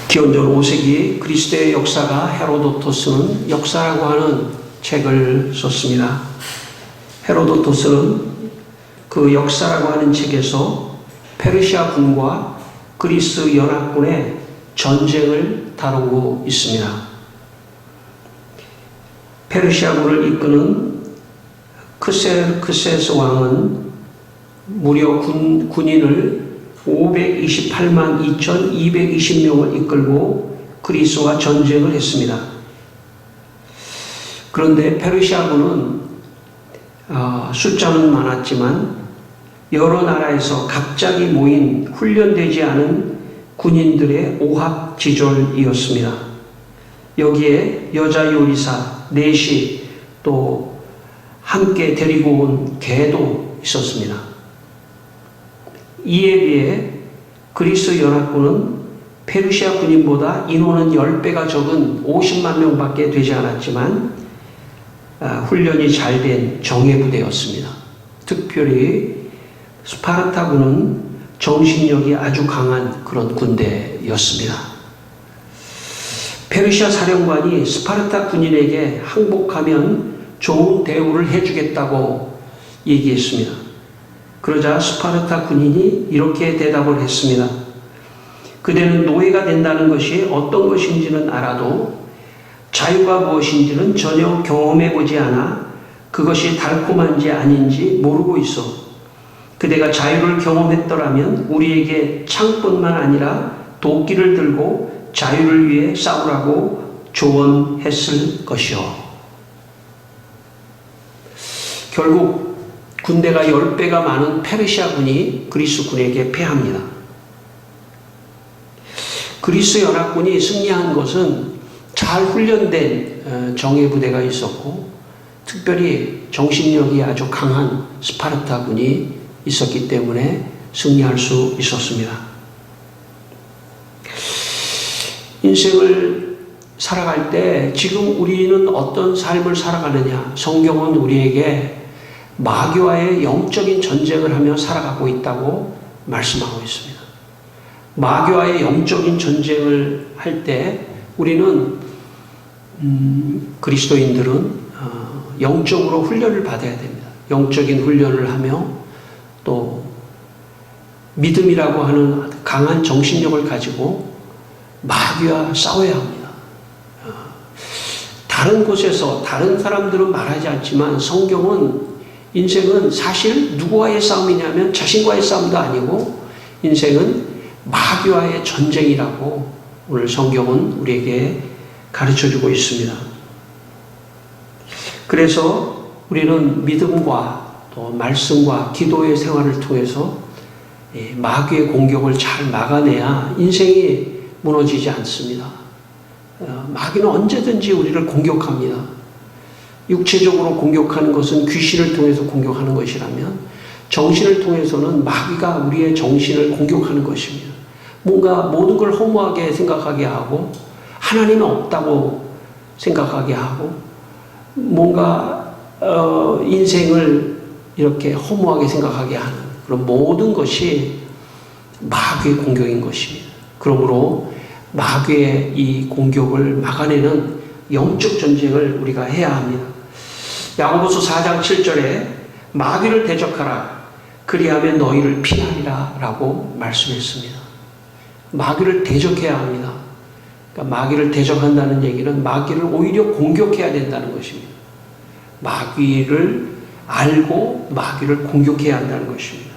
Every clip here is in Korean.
기원전 5세기 그리스도의 역사가 헤로도토스는 역사라고 하는 책을 썼습니다. 헤로도토스는 그 역사라고 하는 책에서 페르시아 군과 그리스 연합군의 전쟁을 다루고 있습니다. 페르시아군을 이끄는 크세르크세스 왕은 무려 군인을 528만 2220명을 이끌고 그리스와 전쟁을 했습니다. 그런데 페르시아군은 숫자는 많았지만 여러 나라에서 갑자기 모인 훈련되지 않은 군인들의 오합지졸이었습니다. 여기에 여자 요리사 넷이 또 함께 데리고 온 개도 있었습니다. 이에 비해 그리스 연합군은 페르시아 군인보다 인원은 10배가 적은 50만 명밖에 되지 않았지만 훈련이 잘 된 정예부대였습니다. 특별히 스파르타군은 정신력이 아주 강한 그런 군대였습니다. 페르시아 사령관이 스파르타 군인에게 항복하면 좋은 대우를 해주겠다고 얘기했습니다. 그러자 스파르타 군인이 이렇게 대답을 했습니다. 그대는 노예가 된다는 것이 어떤 것인지는 알아도 자유가 무엇인지는 전혀 경험해보지 않아 그것이 달콤한지 아닌지 모르고 있어. 그대가 자유를 경험했더라면 우리에게 창뿐만 아니라 도끼를 들고 자유를 위해 싸우라고 조언했을 것이요. 결국 군대가 10배가 많은 페르시아군이 그리스군에게 패합니다. 그리스 연합군이 승리한 것은 잘 훈련된 정예부대가 있었고 특별히 정신력이 아주 강한 스파르타군이 있었기 때문에 승리할 수 있었습니다. 인생을 살아갈 때 지금 우리는 어떤 삶을 살아가느냐? 성경은 우리에게 마귀와의 영적인 전쟁을 하며 살아가고 있다고 말씀하고 있습니다. 마귀와의 영적인 전쟁을 할 때 우리는 그리스도인들은 영적으로 훈련을 받아야 됩니다. 영적인 훈련을 하며 또 믿음이라고 하는 강한 정신력을 가지고 마귀와 싸워야 합니다. 다른 곳에서 다른 사람들은 말하지 않지만 성경은 인생은 사실 누구와의 싸움이냐면 자신과의 싸움도 아니고 인생은 마귀와의 전쟁이라고 오늘 성경은 우리에게 가르쳐주고 있습니다. 그래서 우리는 믿음과 또 말씀과 기도의 생활을 통해서 마귀의 공격을 잘 막아내야 인생이 무너지지 않습니다. 마귀는 언제든지 우리를 공격합니다. 육체적으로 공격하는 것은 귀신을 통해서 공격하는 것이라면 정신을 통해서는 마귀가 우리의 정신을 공격하는 것입니다. 뭔가 모든 걸 허무하게 생각하게 하고 하나님은 없다고 생각하게 하고 뭔가 인생을 이렇게 허무하게 생각하게 하는 그런 모든 것이 마귀의 공격인 것입니다. 그러므로 마귀의 이 공격을 막아내는 영적 전쟁을 우리가 해야 합니다. 야고보서 4장 7절에 마귀를 대적하라 그리하면 너희를 피하리라 라고 말씀했습니다. 마귀를 대적해야 합니다. 그러니까 마귀를 대적한다는 얘기는 마귀를 오히려 공격해야 된다는 것입니다. 마귀를 알고 마귀를 공격해야 한다는 것입니다.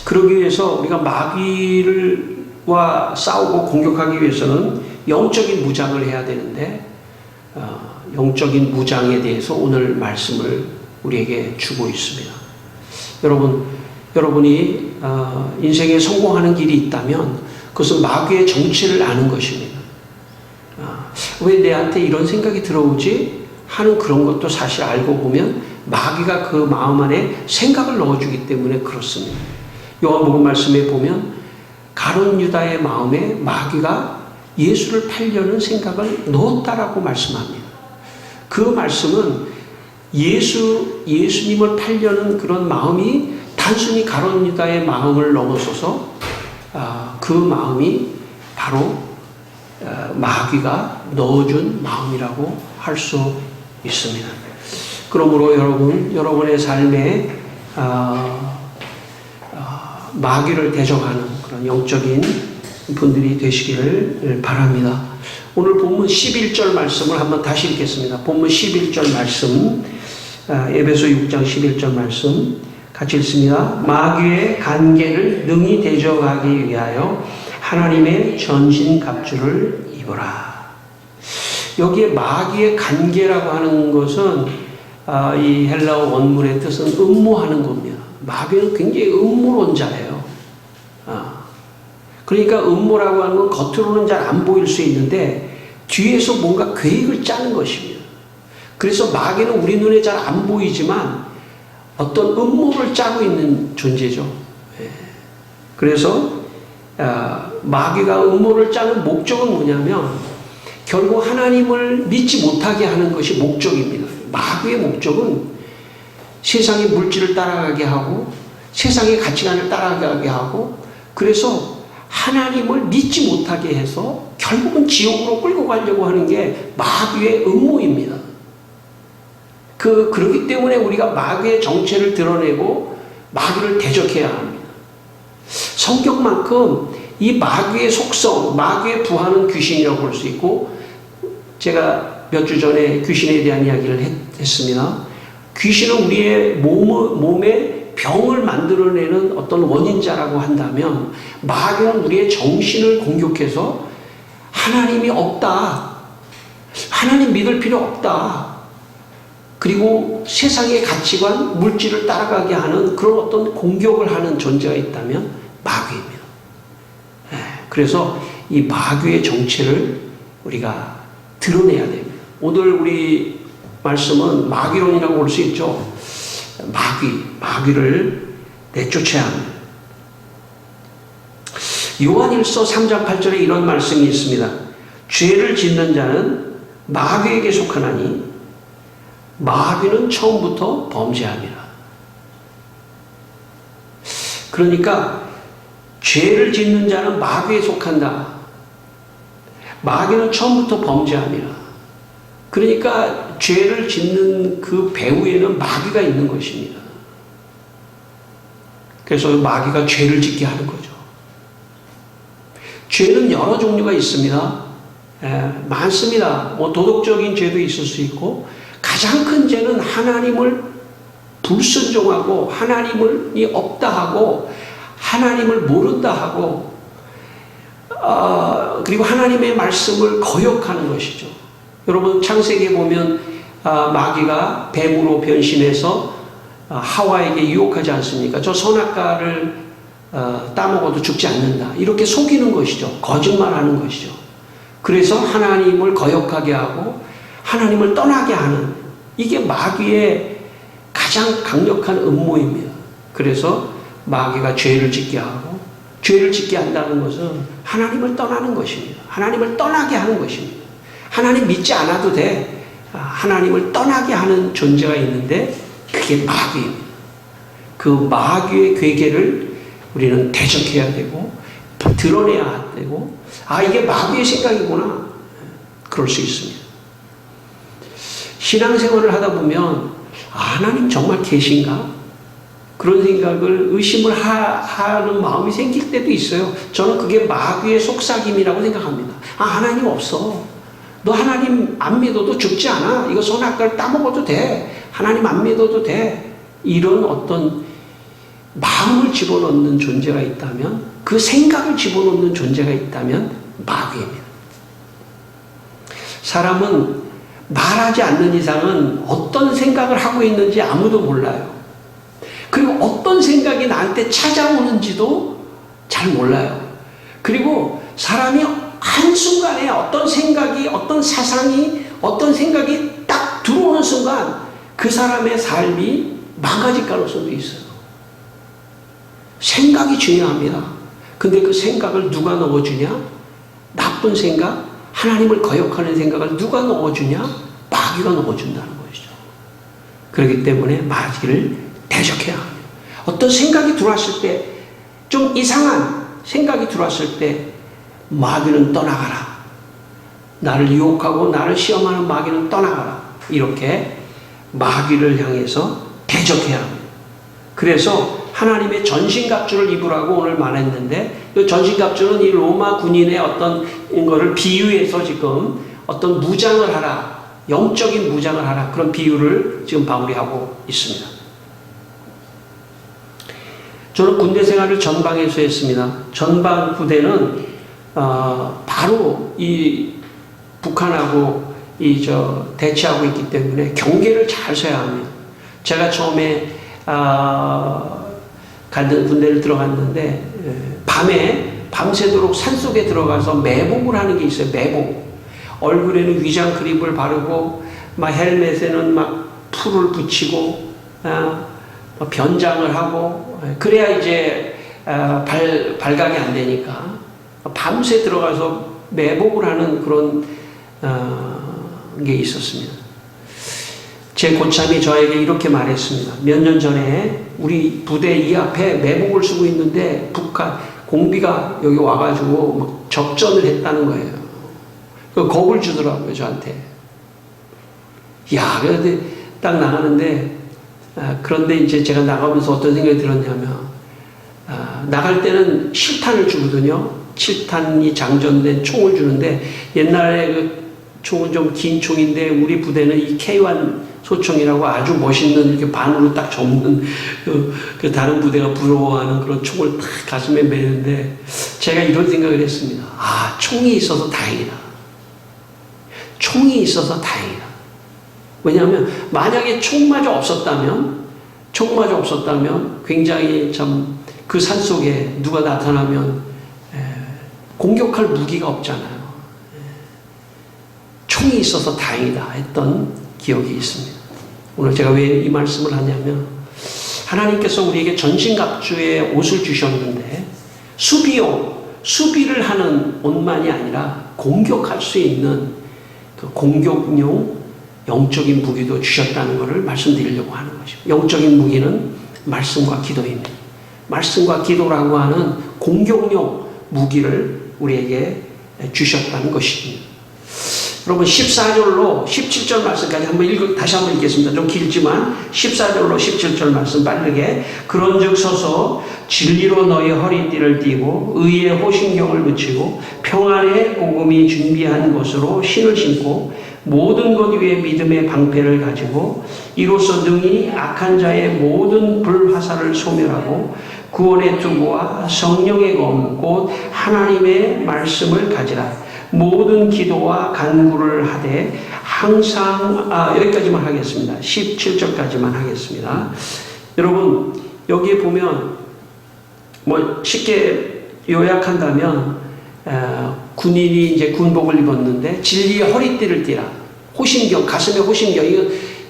그러기 위해서 우리가 마귀와 싸우고 공격하기 위해서는 영적인 무장을 해야 되는데 영적인 무장에 대해서 오늘 말씀을 우리에게 주고 있습니다. 여러분이 인생에 성공하는 길이 있다면 그것은 마귀의 정체를 아는 것입니다. 왜 내한테 이런 생각이 들어오지? 하는 그런 것도 사실 알고 보면 마귀가 그 마음 안에 생각을 넣어주기 때문에 그렇습니다. 요한복음 말씀에 보면 가룟 유다의 마음에 마귀가 예수를 팔려는 생각을 넣었다라고 말씀합니다. 그 말씀은 예수님을 팔려는 그런 마음이 단순히 가룟 유다의 마음을 넘어서서 그 마음이 바로 마귀가 넣어준 마음이라고 할 수 있습니다. 그러므로 여러분의 삶에 마귀를 대적하는 그런 영적인 분들이 되시기를 바랍니다. 오늘 본문 11절 말씀을 한번 다시 읽겠습니다. 본문 11절 말씀, 에베소 6장 11절 말씀 같이 읽습니다. 마귀의 간계를 능히 대적하기 위하여 하나님의 전신갑주를 입어라. 여기에 마귀의 간계라고 하는 것은 이 헬라어 원문의 뜻은 음모하는 겁니다. 마귀는 굉장히 음모론자예요. 그러니까 음모라고 하는 건 겉으로는 잘 안 보일 수 있는데 뒤에서 뭔가 계획을 짜는 것입니다. 그래서 마귀는 우리 눈에 잘 안 보이지만 어떤 음모를 짜고 있는 존재죠. 그래서 마귀가 음모를 짜는 목적은 뭐냐면 결국 하나님을 믿지 못하게 하는 것이 목적입니다. 마귀의 목적은 세상의 물질을 따라가게 하고 세상의 가치관을 따라가게 하고 그래서 하나님을 믿지 못하게 해서 결국은 지옥으로 끌고 가려고 하는 게 마귀의 음모입니다. 그렇기 때문에 우리가 마귀의 정체를 드러내고 마귀를 대적해야 합니다. 성경만큼 이 마귀의 속성, 마귀의 부하는 귀신이라고 볼 수 있고 제가 몇 주 전에 귀신에 대한 이야기를 했습니다. 귀신은 우리의 몸에 병을 만들어내는 어떤 원인자라고 한다면 마귀는 우리의 정신을 공격해서 하나님이 없다. 하나님 믿을 필요 없다. 그리고 세상의 가치관, 물질을 따라가게 하는 그런 어떤 공격을 하는 존재가 있다면 마귀입니다. 그래서 이 마귀의 정체를 우리가 드러내야 됩니다. 오늘 우리 말씀은 마귀론이라고 볼 수 있죠. 마귀를 내쫓아야 합니다. 요한일서 3장 8절에 이런 말씀이 있습니다. 죄를 짓는 자는 마귀에게 속하나니 마귀는 처음부터 범죄합니다. 그러니까 죄를 짓는 자는 마귀에 속한다. 마귀는 처음부터 범죄합니다. 그러니까 죄를 짓는 그 배후에는 마귀가 있는 것입니다. 그래서 마귀가 죄를 짓게 하는 거죠. 죄는 여러 종류가 있습니다. 많습니다. 도덕적인 죄도 있을 수 있고 가장 큰 죄는 하나님을 불순종하고 하나님이 없다 하고 하나님을 모른다 하고 그리고 하나님의 말씀을 거역하는 것이죠. 여러분 창세기에 보면 마귀가 뱀으로 변신해서 하와에게 유혹하지 않습니까? 저 선악과를 따먹어도 죽지 않는다. 이렇게 속이는 것이죠. 거짓말하는 것이죠. 그래서 하나님을 거역하게 하고 하나님을 떠나게 하는 이게 마귀의 가장 강력한 음모입니다. 그래서 마귀가 죄를 짓게 하고 죄를 짓게 한다는 것은 하나님을 떠나는 것입니다. 하나님을 떠나게 하는 것입니다. 하나님 믿지 않아도 돼. 하나님을 떠나게 하는 존재가 있는데 그게 마귀입니다. 그 마귀의 괴계를 우리는 대적해야 되고 드러내야 되고 이게 마귀의 생각이구나. 그럴 수 있습니다. 신앙생활을 하다 보면 하나님 정말 계신가? 그런 생각을 의심을 하는 마음이 생길 때도 있어요. 저는 그게 마귀의 속삭임이라고 생각합니다. 하나님 없어. 너 하나님 안 믿어도 죽지 않아. 이거 선악과를 따먹어도 돼. 하나님 안 믿어도 돼. 이런 어떤 마음을 집어넣는 존재가 있다면 그 생각을 집어넣는 존재가 있다면 마귀입니다. 사람은 말하지 않는 이상은 어떤 생각을 하고 있는지 아무도 몰라요. 그리고 어떤 생각이 나한테 찾아오는지도 잘 몰라요. 그리고 사람이 한순간에 어떤 생각이, 어떤 사상이, 어떤 생각이 딱 들어오는 순간 그 사람의 삶이 망가질 가능성도 있어요. 생각이 중요합니다. 근데 그 생각을 누가 넣어주냐? 나쁜 생각, 하나님을 거역하는 생각을 누가 넣어주냐? 마귀가 넣어준다는 것이죠. 그렇기 때문에 마귀를 대적해야 합니다. 어떤 생각이 들어왔을 때, 좀 이상한 생각이 들어왔을 때 마귀는 떠나가라. 나를 유혹하고 나를 시험하는 마귀는 떠나가라. 이렇게 마귀를 향해서 대적해야 합니다. 그래서 하나님의 전신갑주를 입으라고 오늘 말했는데, 이 전신갑주는 이 로마 군인의 어떤 거를 비유해서 지금 어떤 무장을 하라, 영적인 무장을 하라, 그런 비유를 지금 바울이 하고 있습니다. 저는 군대 생활을 전방에서 했습니다. 전방 부대는 바로 이 북한하고 대치하고 있기 때문에 경계를 잘 서야 합니다. 제가 처음에 군대를 들어갔는데 밤새도록 산속에 들어가서 매복을 하는 게 있어요. 매복. 얼굴에는 위장 크림을 바르고 막 헬멧에는 막 풀을 붙이고 변장을 하고, 그래야 이제 발각이 안 되니까 밤새 들어가서 매복을 하는 그런 게 있었습니다. 제 고참이 저에게 이렇게 말했습니다. 몇 년 전에 우리 부대 이 앞에 매복을 쓰고 있는데 북한 공비가 여기 와가지고 막 접전을 했다는 거예요. 겁을 주더라고요, 저한테. 야, 그런데 딱 나가는데, 그런데 이제 제가 나가면서 어떤 생각이 들었냐면, 나갈 때는 7탄을 주거든요. 7탄이 장전된 총을 주는데, 옛날에 그 총은 좀 긴 총인데, 우리 부대는 이 K1 소총이라고 아주 멋있는 이렇게 반으로 딱 접는 그 다른 부대가 부러워하는 그런 총을 딱 가슴에 매는데, 제가 이런 생각을 했습니다. 아, 총이 있어서 다행이다. 총이 있어서 다행이다. 왜냐하면 만약에 총마저 없었다면 굉장히 참 그 산속에 누가 나타나면 공격할 무기가 없잖아요. 총이 있어서 다행이다 했던 기억이 있습니다. 오늘 제가 왜 이 말씀을 하냐면, 하나님께서 우리에게 전신갑주의 옷을 주셨는데 수비를 하는 옷만이 아니라 공격할 수 있는 그 공격용 영적인 무기도 주셨다는 것을 말씀드리려고 하는 것입니다. 영적인 무기는 말씀과 기도입니다. 말씀과 기도라고 하는 공격용 무기를 우리에게 주셨다는 것입니다. 여러분 14절로 17절 말씀까지 다시 한번 읽겠습니다. 좀 길지만 14절로 17절 말씀 빠르게. 그런즉 서서 진리로 너희 허리띠를 띠고 의의 호신경을 붙이고 평안의 복음이 준비한 것으로 신을 신고 모든 것 위에 믿음의 방패를 가지고 이로써 능히 악한 자의 모든 불화살을 소멸하고 구원의 투구와 성령의 검 곧 하나님의 말씀을 가지라. 모든 기도와 간구를 하되 항상 여기까지만 하겠습니다. 17절까지만 하겠습니다. 여러분 여기에 보면 쉽게 요약한다면 군인이 이제 군복을 입었는데 진리의 허리띠를 띠라. 호신경, 가슴에 호신경.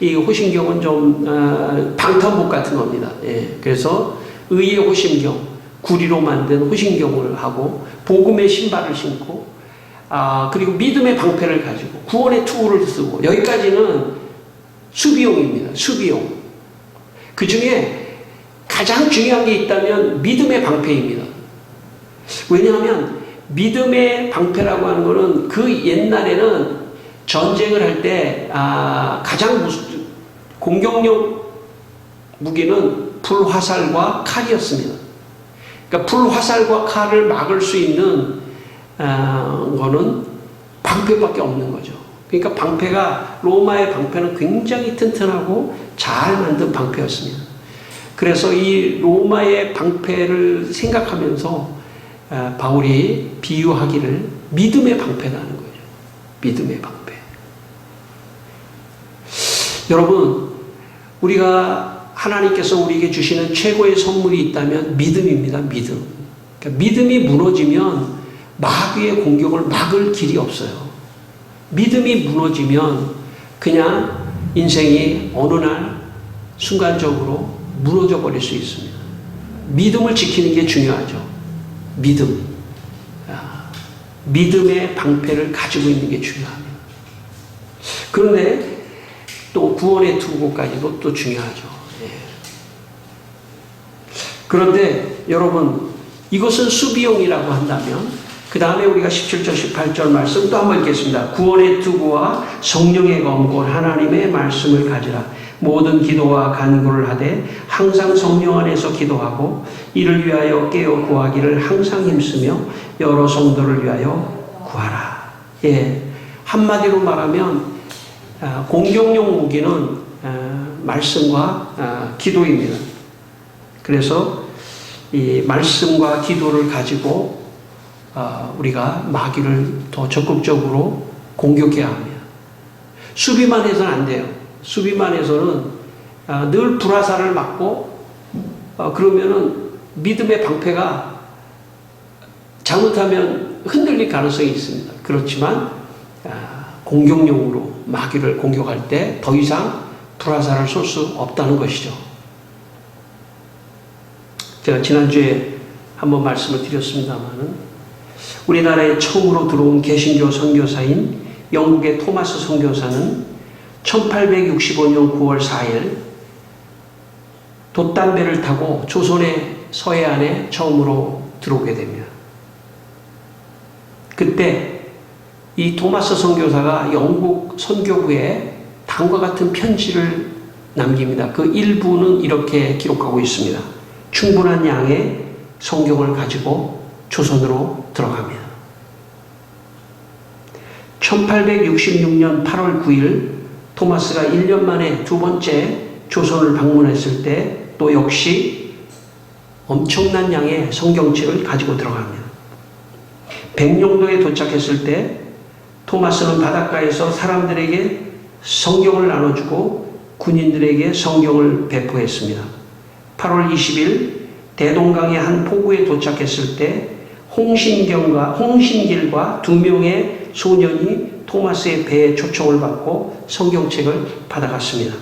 이 호신경은 좀 방탄복 같은 겁니다. 그래서 의의 호신경, 구리로 만든 호신경을 하고 복음의 신발을 신고 그리고 믿음의 방패를 가지고 구원의 투구를 쓰고, 여기까지는 수비용입니다. 수비용. 그 중에 가장 중요한 게 있다면 믿음의 방패입니다. 왜냐하면 믿음의 방패라고 하는 것은 그 옛날에는 전쟁을 할 때 가장 공격용 무기는 불화살과 칼이었습니다. 그러니까 불화살과 칼을 막을 수 있는 거는 방패밖에 없는 거죠. 그러니까 방패가, 로마의 방패는 굉장히 튼튼하고 잘 만든 방패였습니다. 그래서 이 로마의 방패를 생각하면서 바울이 비유하기를 믿음의 방패라는 거죠. 믿음의 방패. 여러분, 우리가 하나님께서 우리에게 주시는 최고의 선물이 있다면 믿음입니다. 믿음. 그러니까 믿음이 무너지면 마귀의 공격을 막을 길이 없어요. 믿음이 무너지면 그냥 인생이 어느 날 순간적으로 무너져 버릴 수 있습니다. 믿음을 지키는 게 중요하죠. 믿음. 믿음의 방패를 가지고 있는 게 중요합니다. 그런데 또 구원의 투구까지도 또 중요하죠. 그런데 여러분, 이것은 수비용이라고 한다면 그 다음에 우리가 17절 18절 말씀 또 한번 읽겠습니다. 구원의 투구와 성령의 검고 하나님의 말씀을 가지라. 모든 기도와 간구를 하되 항상 성령 안에서 기도하고 이를 위하여 깨어 구하기를 항상 힘쓰며 여러 성도를 위하여 구하라. 예, 한마디로 말하면 공격용 무기는 말씀과 기도입니다. 그래서 이 말씀과 기도를 가지고 우리가 마귀를 더 적극적으로 공격해야 합니다. 수비만 해서는 안 돼요. 수비만 해서는 늘 불화살을 맞고 그러면은 믿음의 방패가 잘못하면 흔들릴 가능성이 있습니다. 그렇지만 공격용으로 마귀를 공격할 때 더 이상 불화살을 쏠 수 없다는 것이죠. 제가 지난주에 한번 말씀을 드렸습니다마는 우리나라에 처음으로 들어온 개신교 선교사인 영국의 토마스 선교사는 1865년 9월 4일 돛담배를 타고 조선의 서해안에 처음으로 들어오게 됩니다. 그때 이 토마스 선교사가 영국 선교부에 다음과 같은 편지를 남깁니다. 그 일부는 이렇게 기록하고 있습니다. 충분한 양의 성경을 가지고 조선으로 들어갑니다. 1866년 8월 9일 토마스가 1년 만에 두 번째 조선을 방문했을 때 또 역시 엄청난 양의 성경책을 가지고 들어갑니다. 백령도에 도착했을 때 토마스는 바닷가에서 사람들에게 성경을 나눠주고 군인들에게 성경을 배포했습니다. 8월 20일 대동강의 한 포구에 도착했을 때 홍신길과 2명의 소년이 토마스의 배에 초청을 받고 성경책을 받아갔습니다.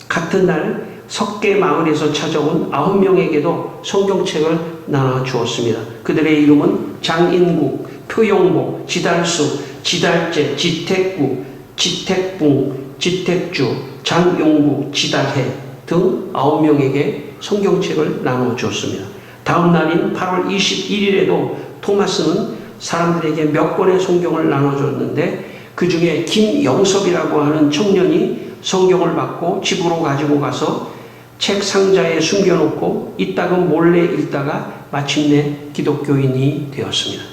같은 날 석계 마을에서 찾아온 9명에게도 성경책을 나눠주었습니다. 그들의 이름은 장인국, 표영보, 지달수, 지달재, 지택구, 지택붕, 지택주, 장용구, 지달해 등 9명에게 성경책을 나눠주었습니다. 다음 날인 8월 21일에도 토마스는 사람들에게 몇 권의 성경을 나눠줬는데 그 중에 김영섭이라고 하는 청년이 성경을 받고 집으로 가지고 가서 책 상자에 숨겨놓고 이따금 몰래 읽다가 마침내 기독교인이 되었습니다.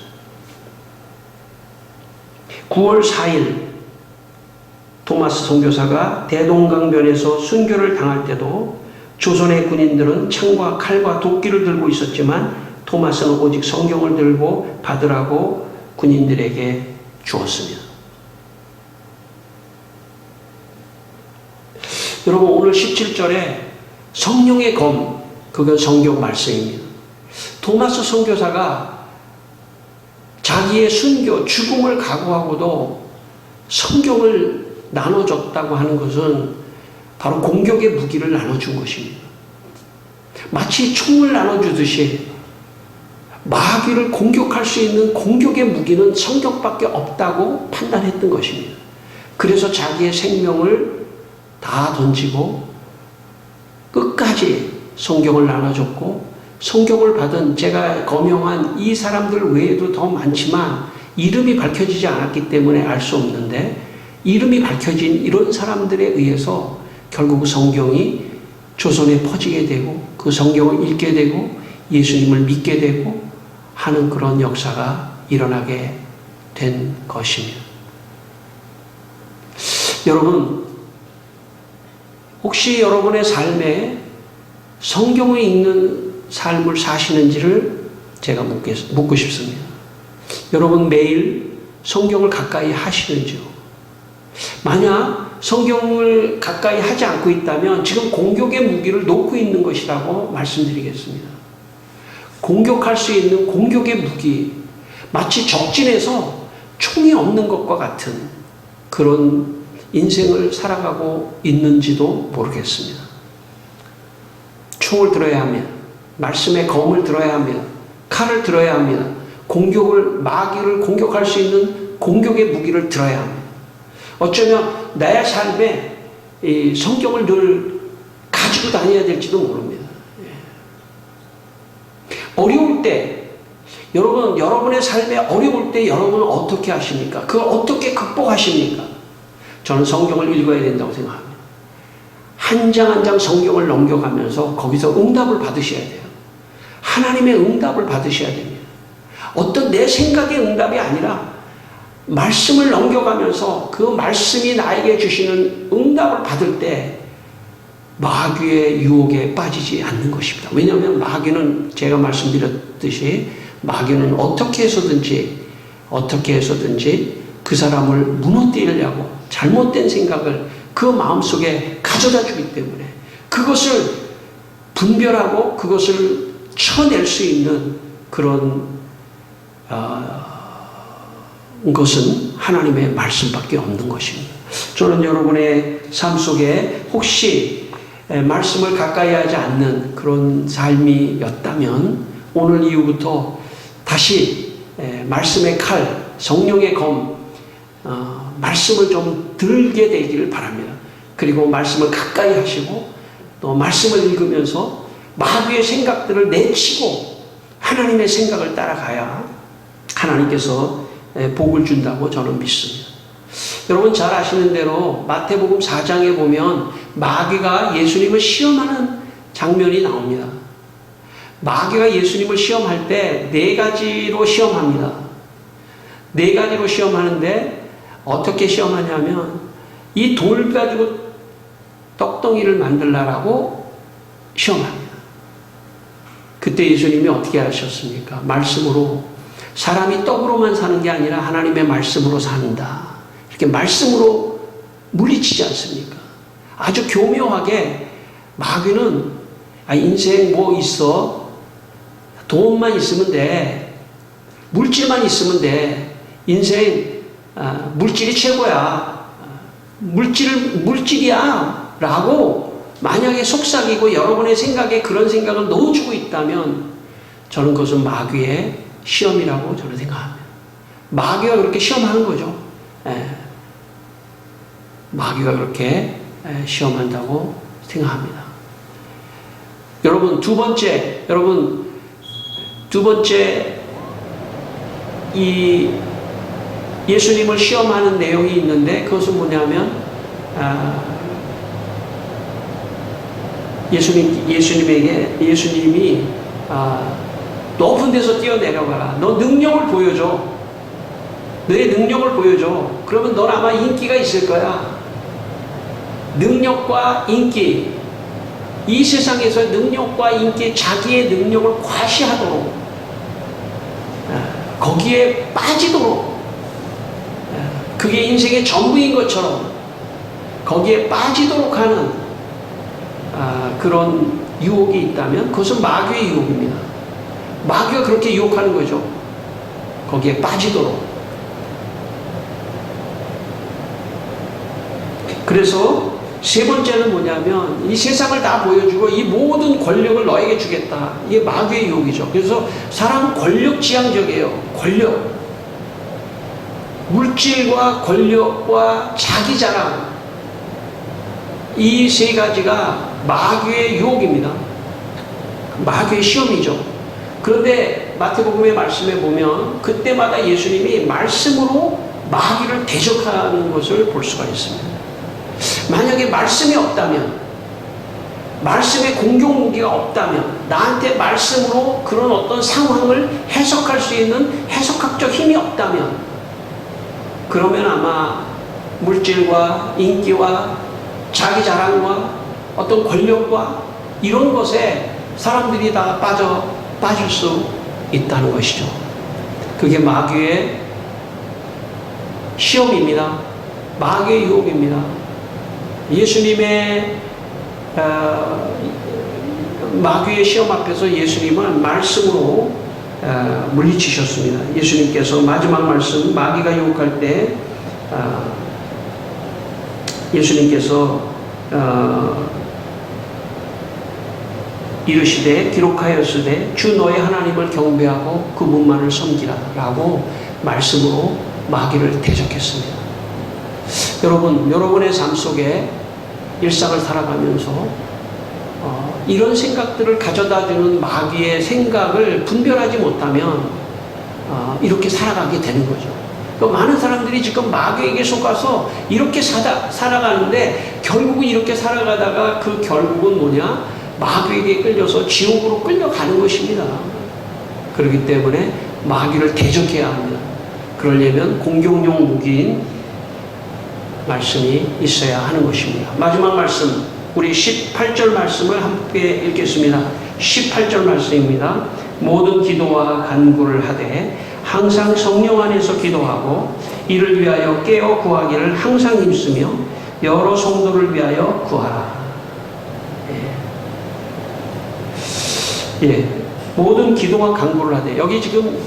9월 4일 토마스 선교사가 대동강변에서 순교를 당할 때도 조선의 군인들은 창과 칼과 도끼를 들고 있었지만 토마스는 오직 성경을 들고 받으라고 군인들에게 주었습니다. 여러분 오늘 17절에 성령의 검, 그건 성경 말씀입니다. 토마스 선교사가 자기의 순교, 죽음을 각오하고도 성경을 나눠줬다고 하는 것은 바로 공격의 무기를 나눠준 것입니다. 마치 총을 나눠주듯이 마귀를 공격할 수 있는 공격의 무기는 성경밖에 없다고 판단했던 것입니다. 그래서 자기의 생명을 다 던지고 끝까지 성경을 나눠줬고 성경을 받은 제가 거명한 이 사람들 외에도 더 많지만 이름이 밝혀지지 않았기 때문에 알 수 없는데 이름이 밝혀진 이런 사람들에 의해서 결국 성경이 조선에 퍼지게 되고 그 성경을 읽게 되고 예수님을 믿게 되고 하는 그런 역사가 일어나게 된 것입니다. 여러분 혹시 여러분의 삶에 성경을 읽는 삶을 사시는지를 제가 묻고 싶습니다. 여러분 매일 성경을 가까이 하시는지요? 만약 성경을 가까이 하지 않고 있다면 지금 공격의 무기를 놓고 있는 것이라고 말씀드리겠습니다. 공격할 수 있는 공격의 무기, 마치 적진에서 총이 없는 것과 같은 그런 인생을 살아가고 있는지도 모르겠습니다. 총을 들어야 합니다. 말씀의 검을 들어야 합니다. 칼을 들어야 합니다. 마귀를 공격할 수 있는 공격의 무기를 들어야 합니다. 어쩌면 나의 삶에 이 성경을 늘 가지고 다녀야 될지도 모릅니다. 어려울 때 여러분, 여러분의 삶에 어려울 때 여러분은 어떻게 하십니까? 그걸 어떻게 극복하십니까? 저는 성경을 읽어야 된다고 생각합니다. 한 장 한 장 성경을 넘겨가면서 거기서 응답을 받으셔야 돼요. 하나님의 응답을 받으셔야 됩니다. 어떤 내 생각의 응답이 아니라 말씀을 넘겨가면서 그 말씀이 나에게 주시는 응답을 받을 때 마귀의 유혹에 빠지지 않는 것입니다. 왜냐하면 마귀는 제가 말씀드렸듯이 마귀는 어떻게 해서든지 그 사람을 무너뜨리려고 잘못된 생각을 그 마음속에 가져다 주기 때문에 그것을 분별하고 그것을 쳐낼 수 있는 그런 것은 하나님의 말씀밖에 없는 것입니다. 저는 여러분의 삶 속에 혹시 말씀을 가까이 하지 않는 그런 삶이었다면 오늘 이후부터 다시 말씀의 칼, 성령의 검, 말씀을 좀 들게 되기를 바랍니다. 그리고 말씀을 가까이 하시고 또 말씀을 읽으면서 마귀의 생각들을 내치고 하나님의 생각을 따라가야 하나님께서 복을 준다고 저는 믿습니다. 여러분 잘 아시는 대로 마태복음 4장에 보면 마귀가 예수님을 시험하는 장면이 나옵니다. 마귀가 예수님을 시험할 때 4가지로 시험합니다. 4가지로 시험하는데 어떻게 시험하냐면 이 돌 가지고 떡덩이를 만들라라고 시험합니다. 그때 예수님이 어떻게 하셨습니까? 말씀으로 사람이 떡으로만 사는 게 아니라 하나님의 말씀으로 산다. 이렇게 말씀으로 물리치지 않습니까? 아주 교묘하게 마귀는 인생 뭐 있어? 돈만 있으면 돼. 물질만 있으면 돼. 인생 물질이 최고야. 물질이야. 라고 만약에 속삭이고 여러분의 생각에 그런 생각을 넣어주고 있다면 저는 그것은 마귀의 시험이라고 저는 생각합니다. 마귀가 그렇게 시험하는 거죠. 마귀가 그렇게 시험한다고 생각합니다. 여러분 두 번째 이 예수님을 시험하는 내용이 있는데 그것은 뭐냐면 예수님이 높은 데서 뛰어내려가라. 너 능력을 보여줘. 너의 능력을 보여줘. 그러면 넌 아마 인기가 있을 거야. 능력과 인기, 이 세상에서 능력과 인기, 자기의 능력을 과시하도록 거기에 빠지도록 그게 인생의 전부인 것처럼 거기에 빠지도록 하는 그런 유혹이 있다면 그것은 마귀의 유혹입니다. 마귀가 그렇게 유혹하는 거죠. 거기에 빠지도록. 그래서 세 번째는 뭐냐면 이 세상을 다 보여주고 이 모든 권력을 너에게 주겠다. 이게 마귀의 유혹이죠. 그래서 사람은 권력지향적이에요. 권력. 물질과 권력과 자기자랑. 이 세 가지가 마귀의 유혹입니다. 마귀의 시험이죠. 그런데 마태복음의 말씀에 보면 그때마다 예수님이 말씀으로 마귀를 대적하는 것을 볼 수가 있습니다. 만약에 말씀이 없다면, 말씀의 공격 무기가 없다면, 나한테 말씀으로 그런 어떤 상황을 해석할 수 있는 해석학적 힘이 없다면, 그러면 아마 물질과 인기와 자기 자랑과 어떤 권력과 이런 것에 사람들이 다 빠질 수 있다는 것이죠. 그게 마귀의 시험입니다. 마귀의 유혹입니다. 예수님의 마귀의 시험 앞에서 예수님은 말씀으로 물리치셨습니다. 예수님께서 마지막 말씀, 마귀가 유혹할 때 예수님께서 이르시되 기록하였으되 주 너의 하나님을 경배하고 그분만을 섬기라 라고 말씀으로 마귀를 대적했습니다. 여러분의 삶 속에 일상을 살아가면서 이런 생각들을 가져다주는 마귀의 생각을 분별하지 못하면 이렇게 살아가게 되는 거죠. 많은 사람들이 지금 마귀에게 속아서 이렇게 살아가는데 결국은 이렇게 살아가다가 그 결국은 뭐냐? 마귀에게 끌려서 지옥으로 끌려가는 것입니다. 그렇기 때문에 마귀를 대적해야 합니다. 그러려면 공격용 무기인 말씀이 있어야 하는 것입니다. 마지막 말씀, 우리 18절 말씀을 함께 읽겠습니다. 18절 말씀입니다. 모든 기도와 간구를 하되 항상 성령 안에서 기도하고 이를 위하여 깨어 구하기를 항상 힘쓰며 여러 성도를 위하여 구하라. 모든 기도와 간구를 하되, 여기 지금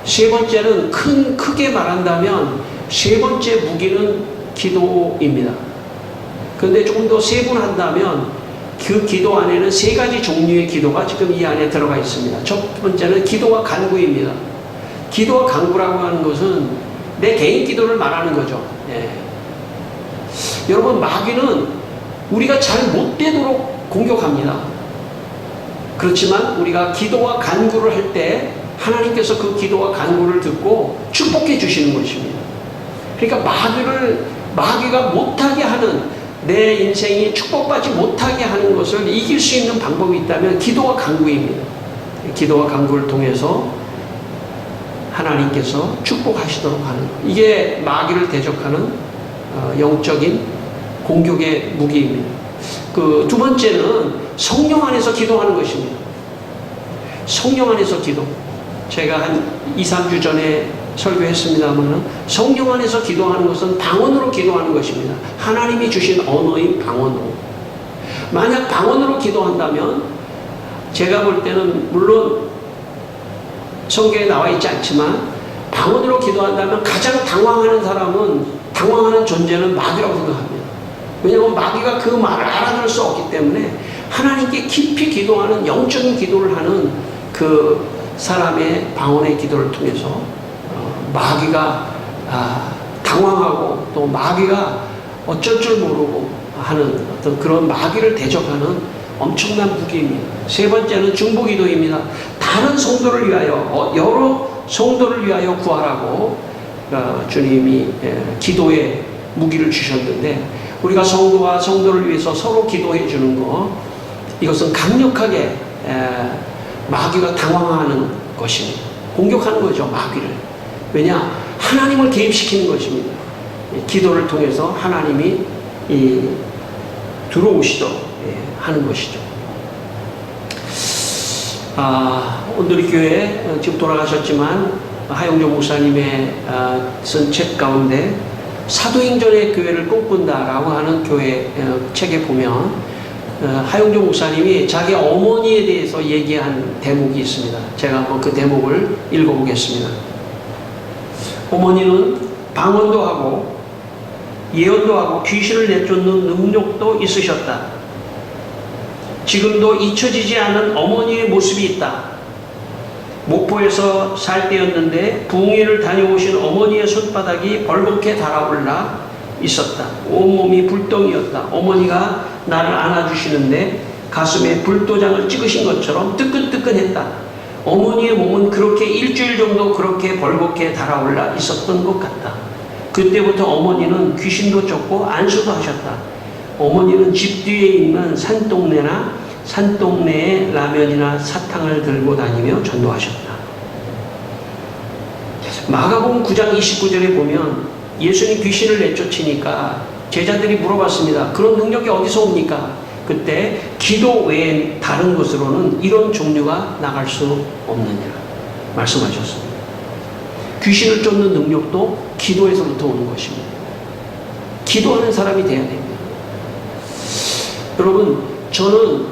세 번째는 크게 말한다면 세 번째 무기는 기도입니다. 그런데 조금 더 세분한다면 그 기도 안에는 세 가지 종류의 기도가 지금 이 안에 들어가 있습니다. 첫 번째는 기도와 간구입니다. 기도와 간구라고 하는 것은 내 개인 기도를 말하는 거죠. 여러분, 마귀는 우리가 잘 못되도록 공격합니다. 그렇지만 우리가 기도와 간구를 할 때 하나님께서 그 기도와 간구를 듣고 축복해 주시는 것입니다. 그러니까 마귀가 못하게 하는, 내 인생이 축복받지 못하게 하는 것을 이길 수 있는 방법이 있다면 기도와 간구입니다. 기도와 간구를 통해서 하나님께서 축복하시도록 하는, 이게 마귀를 대적하는 영적인 공격의 무기입니다. 그 두 번째는 성령 안에서 기도하는 것입니다. 성령 안에서 기도. 제가 한 2, 3주 전에 설교했습니다만 성령 안에서 기도하는 것은 방언으로 기도하는 것입니다. 하나님이 주신 언어인 방언으로. 만약 방언으로 기도한다면 제가 볼 때는 물론 성경에 나와 있지 않지만 방언으로 기도한다면 가장 당황하는 존재는 마귀라고 생각합니다. 왜냐하면 마귀가 그 말을 알아들을 수 없기 때문에 하나님께 깊이 기도하는, 영적인 기도를 하는 그 사람의 방언의 기도를 통해서 마귀가 당황하고 또 마귀가 어쩔 줄 모르고 하는 어떤 그런 마귀를 대적하는 엄청난 무기입니다. 세 번째는 중보기도입니다. 다른 성도를 위하여, 여러 성도를 위하여 구하라고 주님이 기도의 무기를 주셨는데, 우리가 성도와 성도를 위해서 서로 기도해 주는 것, 이것은 강력하게 마귀가 당황하는 것입니다. 공격하는 거죠, 마귀를. 왜냐? 하나님을 개입시키는 것입니다. 기도를 통해서 하나님이 들어오시도록 하는 것이죠. 오늘 이 교회 지금 돌아가셨지만 하용조 목사님의 쓴 책 가운데 사도행전의 교회를 꿈꾼다라고 하는 교회 책에 보면 하용조 목사님이 자기 어머니에 대해서 얘기한 대목이 있습니다. 제가 한번 그 대목을 읽어보겠습니다. 어머니는 방언도 하고 예언도 하고 귀신을 내쫓는 능력도 있으셨다. 지금도 잊혀지지 않은 어머니의 모습이 있다. 목포에서 살 때였는데 부흥회를 다녀오신 어머니의 손바닥이 벌겋게 달아올라 있었다. 온몸이 불덩이였다. 어머니가 나를 안아주시는데 가슴에 불도장을 찍으신 것처럼 뜨끈뜨끈했다. 어머니의 몸은 그렇게 일주일 정도 그렇게 벌겋게 달아올라 있었던 것 같다. 그때부터 어머니는 귀신도 쫓고 안수도 하셨다. 어머니는 집 뒤에 있는 산동네에 라면이나 사탕을 들고 다니며 전도하셨다. 마가복음 9장 29절에 보면 예수님 귀신을 내쫓으니까 제자들이 물어봤습니다. 그런 능력이 어디서 옵니까? 그때 기도 외엔 다른 것으로는 이런 종류가 나갈 수 없느니라 말씀하셨습니다. 귀신을 쫓는 능력도 기도에서부터 오는 것입니다. 기도하는 사람이 돼야 됩니다. 여러분, 저는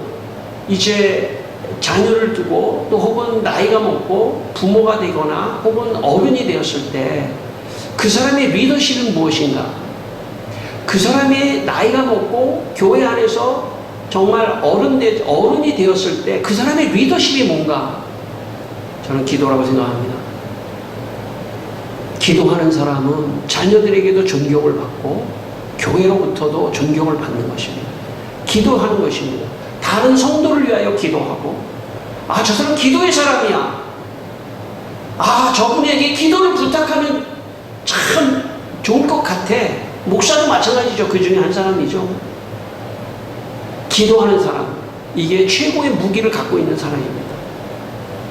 이제 자녀를 두고 또 혹은 나이가 먹고 부모가 되거나 혹은 어른이 되었을 때 그 사람의 리더십은 무엇인가? 그 사람의 나이가 먹고 교회 안에서 정말 어른이 되었을 때 그 사람의 리더십이 뭔가? 저는 기도라고 생각합니다. 기도하는 사람은 자녀들에게도 존경을 받고 교회로부터도 존경을 받는 것입니다. 기도하는 것입니다. 다른 성도를 위하여 기도하고, 저 사람 기도의 사람이야. 저분에게 기도를 부탁하면 참 좋을 것 같아. 목사도 마찬가지죠. 그 중에 한 사람이죠. 기도하는 사람, 이게 최고의 무기를 갖고 있는 사람입니다.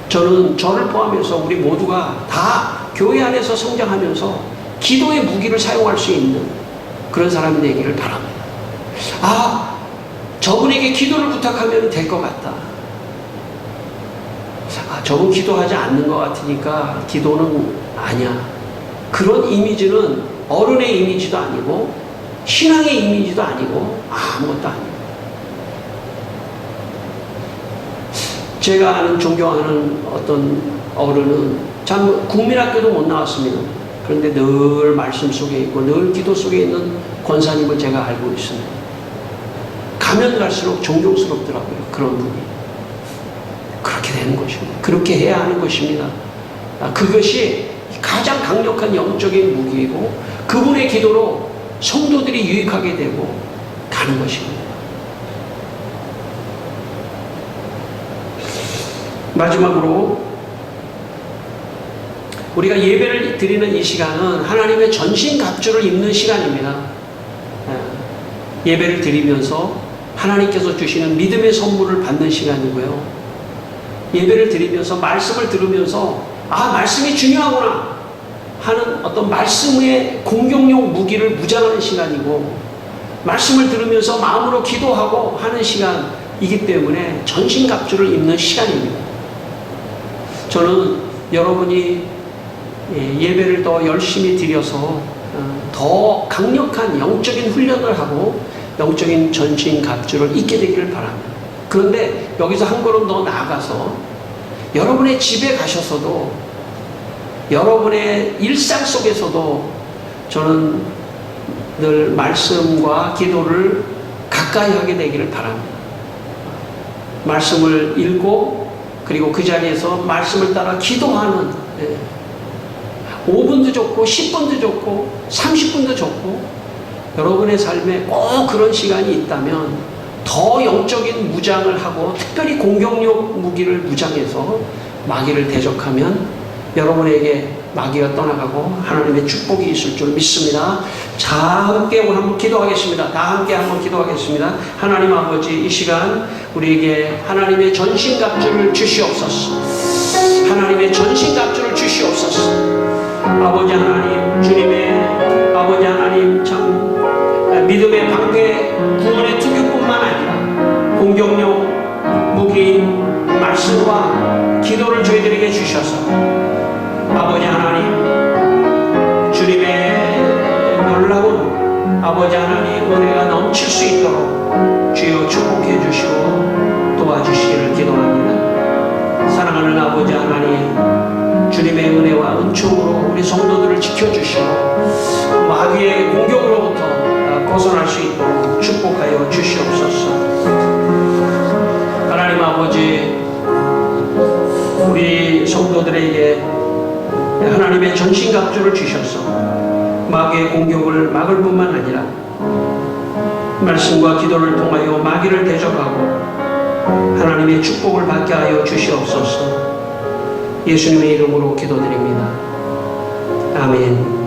저는 저를 포함해서 우리 모두가 다 교회 안에서 성장하면서 기도의 무기를 사용할 수 있는 그런 사람이 되기를 바랍니다. 저분에게 기도를 부탁하면 될 것 같다. 저분 기도하지 않는 것 같으니까 기도는 아니야. 그런 이미지는 어른의 이미지도 아니고 신앙의 이미지도 아니고 아무것도 아니에요. 제가 아는 존경하는 어떤 어른은 참 국민학교도 못 나왔습니다. 그런데 늘 말씀 속에 있고 늘 기도 속에 있는 권사님을 제가 알고 있습니다. 가면 갈수록 존경스럽더라고요. 그런 분이. 그렇게 되는 것입니다. 그렇게 해야 하는 것입니다. 그것이 가장 강력한 영적인 무기이고 그분의 기도로 성도들이 유익하게 되고 가는 것입니다. 마지막으로 우리가 예배를 드리는 이 시간은 하나님의 전신갑주를 입는 시간입니다. 예배를 드리면서 하나님께서 주시는 믿음의 선물을 받는 시간이고요. 예배를 드리면서 말씀을 들으면서 말씀이 중요하구나 하는 어떤 말씀의 공격용 무기를 무장하는 시간이고, 말씀을 들으면서 마음으로 기도하고 하는 시간이기 때문에 전신갑주를 입는 시간입니다. 저는 여러분이 예배를 더 열심히 드려서 더 강력한 영적인 훈련을 하고 영적인 전신갑주를 입게 되기를 바랍니다. 그런데 여기서 한 걸음 더 나아가서 여러분의 집에 가셔서도 여러분의 일상 속에서도 저는 늘 말씀과 기도를 가까이 하게 되기를 바랍니다. 말씀을 읽고 그리고 그 자리에서 말씀을 따라 기도하는 5분도 좋고 10분도 좋고 30분도 좋고 여러분의 삶에 꼭 그런 시간이 있다면 더 영적인 무장을 하고 특별히 공격력 무기를 무장해서 마귀를 대적하면 여러분에게 마귀가 떠나가고 하나님의 축복이 있을 줄 믿습니다. 자, 함께 오늘 한번 기도하겠습니다. 다 함께 한번 기도하겠습니다. 하나님 아버지, 이 시간 우리에게 하나님의 전신갑주를 주시옵소서. 하나님의 전신갑주를 주시옵소서. 아버지 하나님, 주님의 아버지 하나님, 참 믿음의 방패 구원의 투교뿐만 아니라 공격용 무기인 말씀과 기도를 저희들에게 주셔서 아버지 하나님, 주님의 놀라운 아버지 하나님 은혜가 넘칠 수 있도록 주여 축복해 주시고 도와주시기를 기도합니다. 사랑하는 아버지 하나님, 주님의 은혜와 은총으로 우리 성도들을 지켜주시고 마귀의 공격으로부터 벗어날 수 있도록 축복하여 주시옵소서. 하나님 아버지, 우리 성도들에게 하나님의 전신갑주를 주셔서 마귀의 공격을 막을 뿐만 아니라 말씀과 기도를 통하여 마귀를 대적하고 하나님의 축복을 받게 하여 주시옵소서. 예수님의 이름으로 기도드립니다. 아멘.